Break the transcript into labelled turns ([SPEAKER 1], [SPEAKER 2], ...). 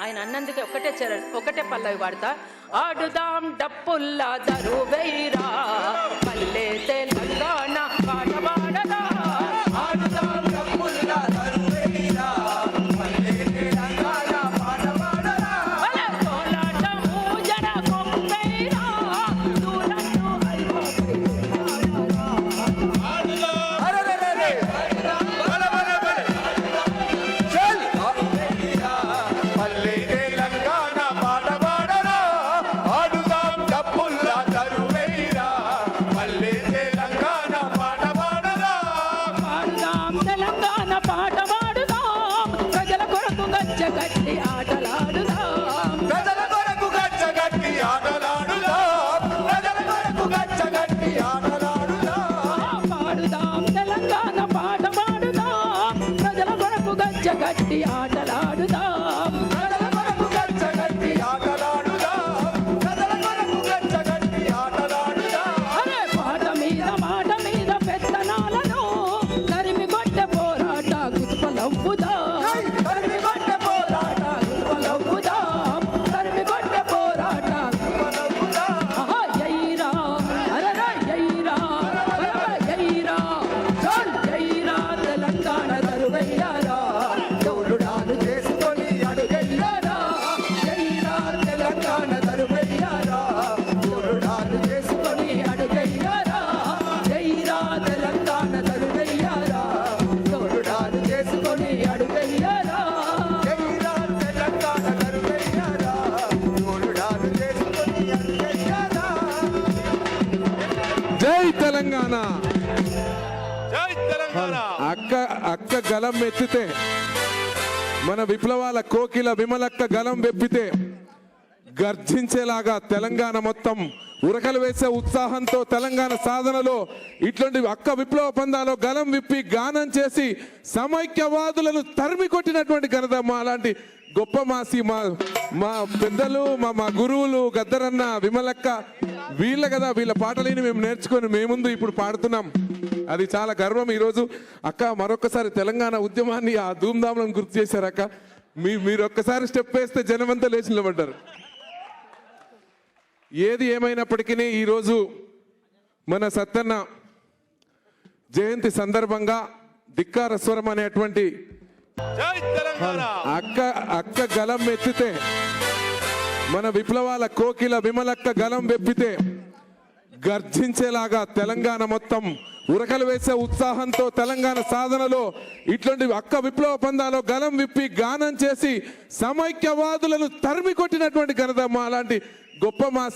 [SPEAKER 1] ఆయన అన్నందుకే ఒకటే పల్లవి వాడతా. ఆడుదాం డప్పుల్లా దరువైరా పల్లె తెలంగాణ పాట పాడదా.
[SPEAKER 2] ఆడుదాం డప్పుల్లా దరువైరా పల్లె తెలంగాణ పాట పాడదా.
[SPEAKER 1] కోలాటము జడ కొంపైరా దూరంలో
[SPEAKER 2] పల్లె తెలంగాణ పాట పాడరా. ఆడుదాం డప్పుల్లా దరువైరా పల్లె తెలంగాణ పాట పాడరా.
[SPEAKER 1] పాడుదాం తెలంగాణ పాట పాడుదాం ప్రజల కొరకు గచ్చగట్టి ఆటలాడుదాం.
[SPEAKER 2] ప్రజల కొరకు గచ్చగట్టి ఆటలాడుదాం. ప్రజల కొరకు గచ్చగట్టి ఆటలాడుదాం.
[SPEAKER 1] పాడుదాం తెలంగాణ పాట పాడుదాం ప్రజల కొరకు గచ్చగట్టి ఆటలాడుదాం.
[SPEAKER 2] ప్రజల కొరకు గచ్చగట్టి ఆటలాడుదాం. ప్రజల కొరకు గచ్చగట్టి ఆటలాడుదాం.
[SPEAKER 1] అరే మాట మీద పెత్తనాలను తరిమి కొట్టే పోరాట గుర్తులవ్వుదాం.
[SPEAKER 2] తరిమి కొట్టే పోరాట
[SPEAKER 1] గుర్తులవ్వుదాం. తరిమి కొట్టే పోరాట
[SPEAKER 2] గుర్తులవ్వుదాం.
[SPEAKER 1] ఆహా జైరా అరరా జైరా అరరా జైరా చల్ జైరా తెలంగాణ దరువయ్యారా
[SPEAKER 2] తోలుడాలు చేసుకొని అడుగెయ్యారా.
[SPEAKER 1] జైరా
[SPEAKER 2] తెలంగాణ దరువయ్యారా. తోలుడాలు చేసుకొని
[SPEAKER 1] అడుగయ్యారా జైరా తెలంగాణ దరువయ్యారా
[SPEAKER 2] తోలుడాలు చేసుకొని
[SPEAKER 1] అడుగయ్యారా.
[SPEAKER 2] జైరా తెలంగాణ దరువయ్యారా. తోలుడాలు చేసుకొని అడుగెయ్యారా.
[SPEAKER 3] జై తెలంగాణ.
[SPEAKER 2] జై తెలంగాణ.
[SPEAKER 3] అక్క గలం ఎత్తితే మన విప్లవాల కోకిల విమలక్క గలం వెప్పితే గర్జించేలాగా తెలంగాణ మొత్తం ఉరకలు వేసే ఉత్సాహంతో తెలంగాణ సాధనలో ఇట్లాంటి అక్క విప్లవ పందాలో గలం విప్పి గానం చేసి సమైక్యవాదులను తరిమి కొట్టినటువంటి ఘనత మా అలాంటి గొప్ప మాసి మా పెద్దలు మా గురువులు గద్దరన్న విమలక్క వీళ్ళ కదా. వీళ్ళ పాటలని మేము నేర్చుకొని మేముందు ఇప్పుడు పాడుతున్నాం. అది చాలా గర్వం. ఈరోజు అక్క మరొకసారి తెలంగాణ ఉద్యమాన్ని ఆ ధూమ్ధాంలను గుర్తు చేశారు అక్క. మీరు ఒక్కసారి స్టెప్ వేస్తే జనమంతా లేచి నిలబడ్డారు. ఏది ఏమైనప్పటికీ ఈరోజు మన సత్తన్న జయంతి సందర్భంగా ధిక్కార స్వరం అనేటువంటి
[SPEAKER 2] జై తెలంగాణ.
[SPEAKER 3] అక్క గలం ఎత్తితే మన విప్లవాల కోకిల విమలక్క గలం వెప్పితే గర్జించేలాగా తెలంగాణ మొత్తం ఉరకలు వేసే ఉత్సాహంతో తెలంగాణ సాధనలో ఇట్లాంటి అక్క విప్లవ పందాలో గలం విప్పి గానం చేసి సమైక్యవాదులను తరిమి కొట్టినటువంటి ఘనత మా అలాంటి గొప్ప మాసి